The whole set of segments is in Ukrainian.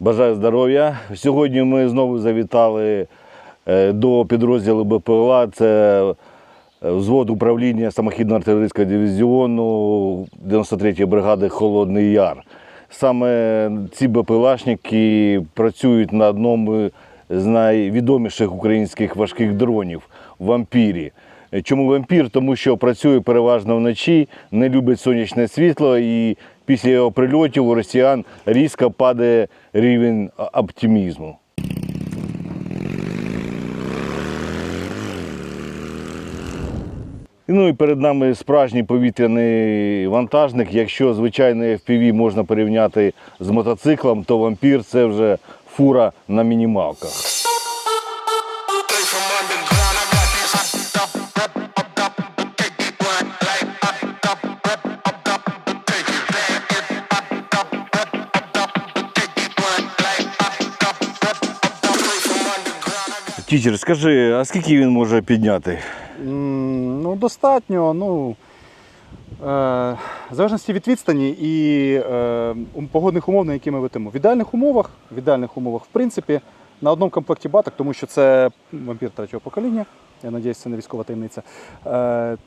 Бажаю здоров'я. Сьогодні ми знову завітали до підрозділу БПЛА. Це взвод управління самохідного артилерійського дивізіону 93-ї бригади «Холодний Яр». Саме ці БПЛАшники працюють на одному з найвідоміших українських важких дронів – «Вампірі». Чому «Вампір»? Тому що працює переважно вночі, не любить сонячне світло і після його прильотів у росіян різко падає рівень оптимізму. Ну і перед нами справжній повітряний вантажник. Якщо звичайний FPV можна порівняти з мотоциклом, то «Вампір» – це вже фура на мінімалках. Тічер, скажи, а скільки він може підняти? Ну, достатньо. В залежності від відстані і погодних умов, на які ми летимо. В ідеальних умовах, в принципі, на одному комплекті баток, тому що це «Вампір» третього покоління, я сподіваюся, це не військова таємниця,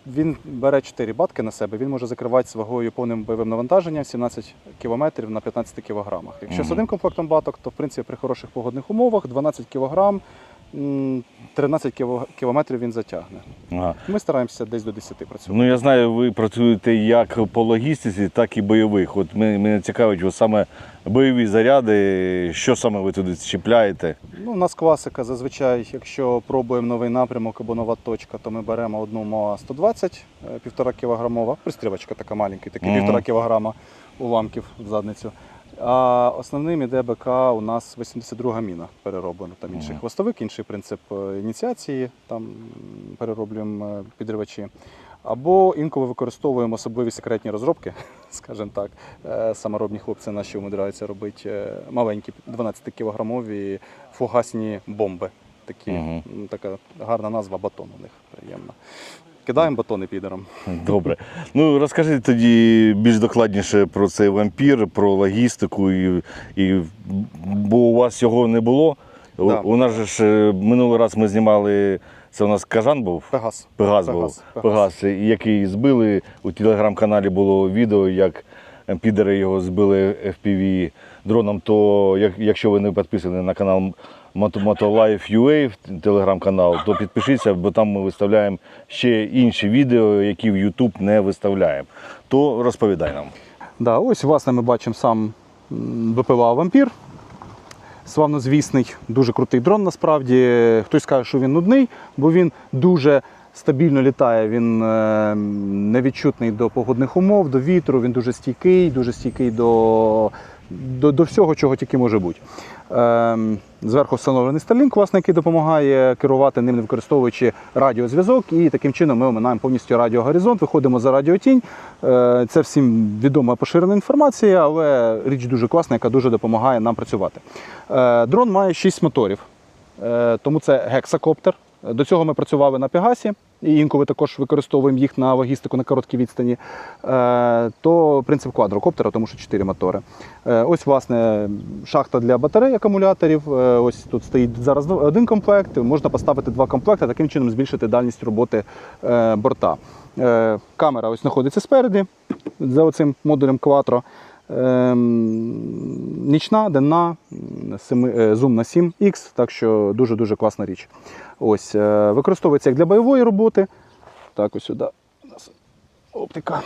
він бере 4 батки на себе, він може закривати з вагою повним бойовим навантаженням 17 км на 15 кг. Якщо з одним комплектом баток, то в принципі при хороших погодних умовах 12 кг, 13 кілометрів він затягне. Ага. Ми стараємося десь до 10 працювати. Ну, я знаю, ви працюєте як по логістиці, так і бойових. От мене цікавить, саме бойові заряди, що саме ви туди чіпляєте? Ну, у нас класика, зазвичай, якщо пробуємо новий напрямок або нова точка, то ми беремо одну МОА-120, 1,5 кілограмова, пристрілочка така маленька, такі 1,5 кілограма уламків в задницю. А основним іде БК у нас 82-га міна перероблена. Там інший хвостовик, інший принцип ініціації, там перероблюємо підривачі. Або інколи використовуємо особливі секретні розробки, скажімо так. Саморобні хлопці наші умудряються робити маленькі 12-кілограмові фугасні бомби. Така гарна назва, батон у них приємна. Кидаємо батони підерам. Добре. Ну, розкажи тоді більш докладніше про цей «Вампір», про логістику, бо у вас його не було. Да. У нас же ж минулий раз ми знімали, це у нас Кажан був? Пегас, який збили. У телеграм-каналі було відео, як підери його збили FPV дроном. То якщо ви не підписані на канал MotoLife.ua, телеграм-канал, то підпишіться, бо там ми виставляємо ще інші відео, які в YouTube не виставляємо. То розповідай нам. Да, ось, власне, ми бачимо сам БПЛА «Вампір». Славнозвісний, дуже крутий дрон насправді. Хтось каже, що він нудний, бо він дуже стабільно літає, він невідчутний до погодних умов, до вітру, він дуже стійкий до всього, чого тільки може бути. Зверху встановлений Starlink, власне, який допомагає керувати ним, не використовуючи радіозв'язок, і таким чином ми оминаємо повністю радіогоризонт, виходимо за радіотінь. Це всім відома поширена інформація, але річ дуже класна, яка дуже допомагає нам працювати. Дрон має 6 моторів, тому це гексакоптер. До цього ми працювали на Пегасі, і інколи також використовуємо їх на логістику на короткій відстані. То принцип квадрокоптера, тому що 4 мотори. Ось, власне, шахта для батарей, акумуляторів. Ось тут стоїть зараз один комплект, можна поставити 2 комплекти, таким чином збільшити дальність роботи борта. Камера ось знаходиться спереді, за оцим модулем Quattro. Нічна, денна, зум на 7х, так що дуже-дуже класна річ. Ось, використовується як для бойової роботи. Так, ось сюди у нас оптика.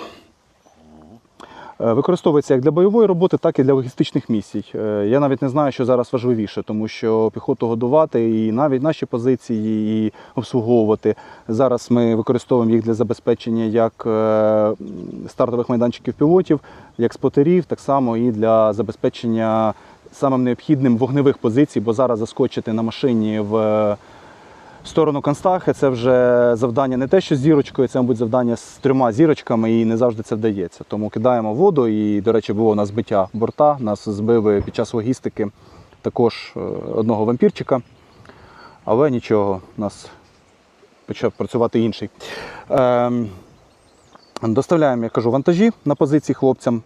Використовується як для бойової роботи, так і для логістичних місій. Я навіть не знаю, що зараз важливіше, тому що піхоту годувати і навіть наші позиції і обслуговувати. Зараз ми використовуємо їх для забезпечення як стартових майданчиків пілотів, як спотерів, так само і для забезпечення самим необхідним вогневих позицій, бо зараз заскочити на машині в сторону Констахи – це вже завдання не те, що з зірочкою, це, мабуть, завдання з 3 зірочками, і не завжди це вдається. Тому кидаємо воду, і, до речі, було у нас збиття борта, нас збили під час логістики також одного вампірчика, але нічого, у нас почав працювати інший. Доставляємо, я кажу, вантажі на позиції хлопцям.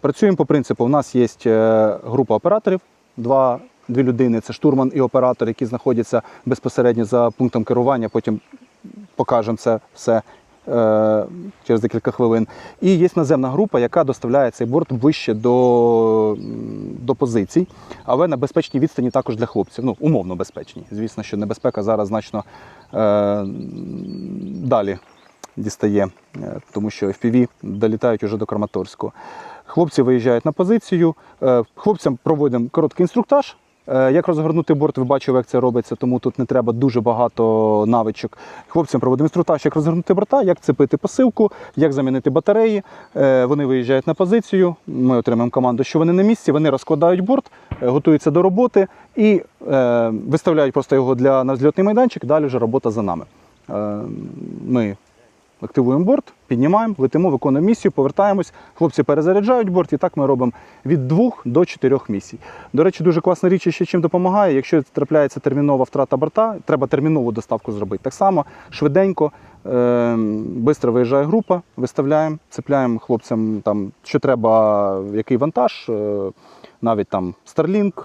Працюємо по принципу, у нас є група операторів, дві людини, це штурман і оператор, які знаходяться безпосередньо за пунктом керування, потім покажемо це все через декілька хвилин. І є наземна група, яка доставляє цей борт вище до позицій, але на безпечній відстані також для хлопців. Ну, умовно безпечній. Звісно, що небезпека зараз значно далі дістає, тому що FPV долітають уже до Краматорську. Хлопці виїжджають на позицію, хлопцям проводимо короткий інструктаж. Як розгорнути борт, ви бачили, як це робиться, тому тут не треба дуже багато навичок. Хлопцям проводимо інструктаж, як розгорнути борта, як цепити посилку, як замінити батареї. Вони виїжджають на позицію, ми отримаємо команду, що вони на місці, вони розкладають борт, готуються до роботи і виставляють просто його на взльотний майданчик, далі вже робота за нами. Ми активуємо борт, піднімаємо, летимо, виконуємо місію, повертаємось, хлопці перезаряджають борт, і так ми робимо від 2 до 4 місій. До речі, дуже класна річ ще чим допомагає. Якщо трапляється термінова втрата борта, треба термінову доставку зробити. Так само, швиденько, швидко виїжджає група, виставляємо, цепляємо хлопцям, там, що треба, який вантаж, навіть там Starlink,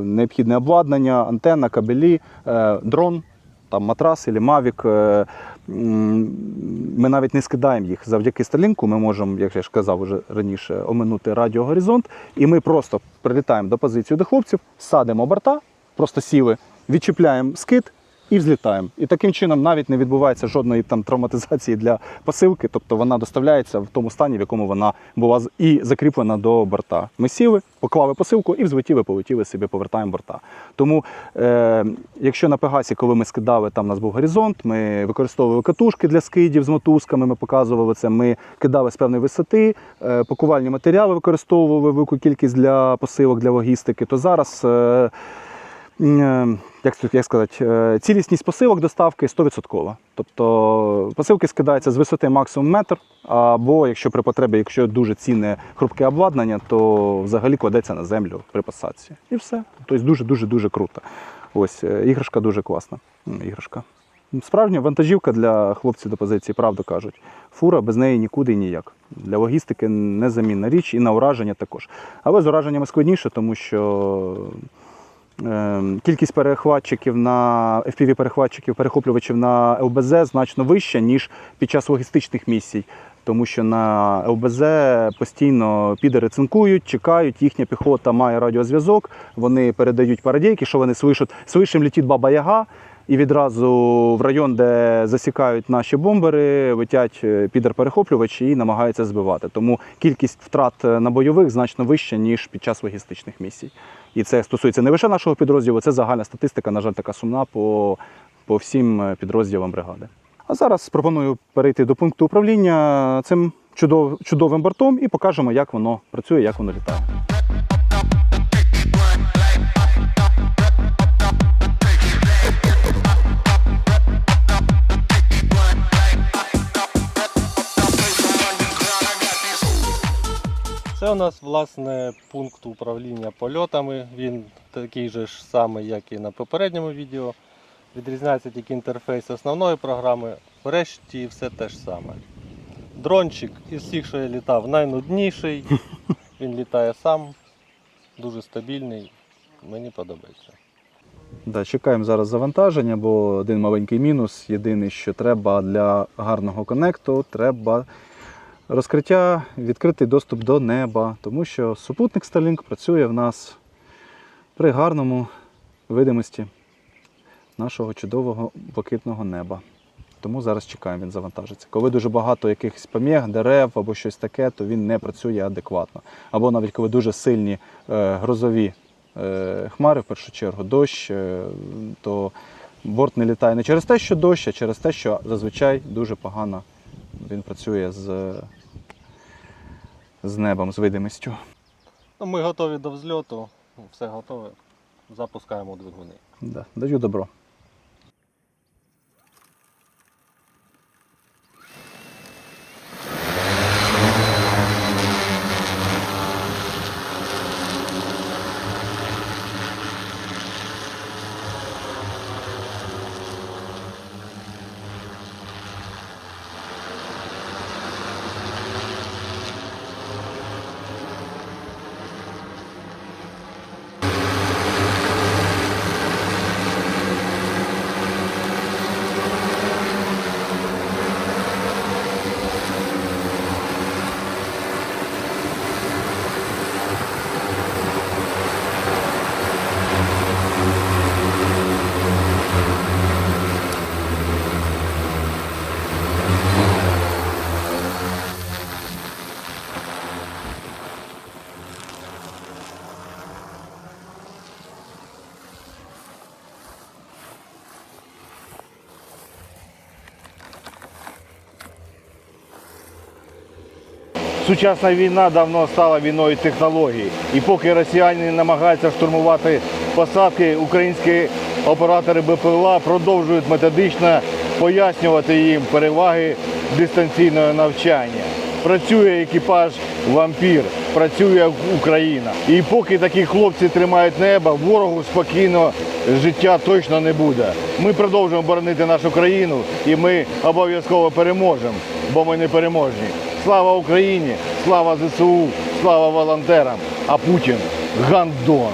необхідне обладнання, антенна, кабелі, дрон, там матрас або Mavic. Ми навіть не скидаємо їх. Завдяки Starlink ми можемо, як я ж казав вже раніше, оминути радіогоризонт. І ми просто прилітаємо до позиції до хлопців, садимо борта, просто сіли, відчіпляємо скид і взлітаємо. І таким чином навіть не відбувається жодної там травматизації для посилки, тобто вона доставляється в тому стані, в якому вона була і закріплена до борта. Ми сіли, поклали посилку і взлетіли, полетіли собі, повертаємо борта. Тому, якщо на Пегасі, коли ми скидали, там у нас був горизонт, ми використовували катушки для скидів з мотузками, ми показували це, ми кидали з певної висоти, пакувальні матеріали використовували велику кількість для посилок, для логістики, то зараз як сказати, цілісність посилок доставки 100%. Тобто посилки скидаються з висоти максимум метр, або якщо при потребі, якщо дуже цінне хрупке обладнання, то взагалі кладеться на землю при посадці. І все. Тобто дуже-дуже круто. Ось, іграшка дуже класна. Іграшка. Справжня вантажівка для хлопців до позиції, правду кажуть. Фура без неї нікуди і ніяк. Для логістики незамінна річ і на ураження також. Але з ураженнями складніше, тому що кількість перехватчиків на FPV-перехватчиків, перехоплювачів на ЛБЗ значно вища, ніж під час логістичних місій. Тому що на ЛБЗ постійно підери цинкують, чекають, їхня піхота має радіозв'язок, вони передають парадійки, що вони слышим летить Баба Яга, і відразу в район, де засікають наші бомбери, летять підер-перехоплювачі і намагаються збивати. Тому кількість втрат на бойових значно вища, ніж під час логістичних місій. І це стосується не лише нашого підрозділу, це загальна статистика, на жаль, така сумна по всім підрозділам бригади. А зараз пропоную перейти до пункту управління цим чудовим бортом і покажемо, як воно працює, як воно літає. Це у нас, власне, пункт управління польотами. Він такий же ж самий, як і на попередньому відео. Відрізняється тільки інтерфейс основної програми. Врешті все те ж саме. Дрончик із всіх, що я літав, найнудніший. Він літає сам, дуже стабільний. Мені подобається. Да, чекаємо зараз завантаження, бо один маленький мінус. Єдине, що треба для гарного конекту, треба розкриття, відкритий доступ до неба, тому що супутник Starlink працює в нас при гарному видимості нашого чудового блакитного неба. Тому зараз чекаємо, він завантажиться. Коли дуже багато якихось помех, дерев або щось таке, то він не працює адекватно. Або навіть коли дуже сильні грозові хмари, в першу чергу, дощ, то борт не літає не через те, що дощ, а через те, що зазвичай дуже погано він працює з небом, з видимістю. Ну, ми готові до взльоту, все готове. Запускаємо двигуни. Да, даю добро. Сучасна війна давно стала війною технологій. І поки росіяни намагаються штурмувати посадки, українські оператори БПЛА продовжують методично пояснювати їм переваги дистанційного навчання. Працює екіпаж «Вампір», працює Україна. І поки такі хлопці тримають небо, ворогу спокійно життя точно не буде. Ми продовжуємо боронити нашу країну і ми обов'язково переможемо, бо ми не переможні. Слава Україні, слава ЗСУ, слава волонтерам, а Путін – гандон.